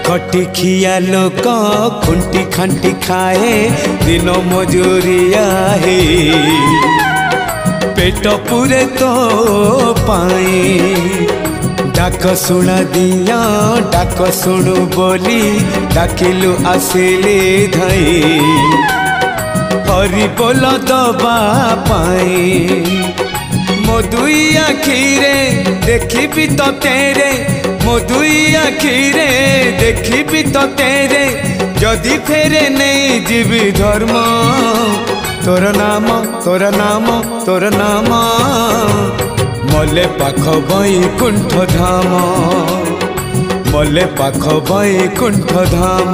खटिखिया लोक खुंटी खांटी खाए दिन मजूरिया है पेट पूरे तो पाए डाक शुणा दिया डाक शुणु बोली डाकिलु आसिले धई हरि बोल दबा पाए मो दुई आखिरे देखी तो तेरे मो दुई आखिरे देखी तो तेरे जदि फेरे नहीं जीवी धर्म तोर नाम तोर नाम तोर नाम मले पाख बैकुंठ धाम मले पाख बैकुंठ धाम।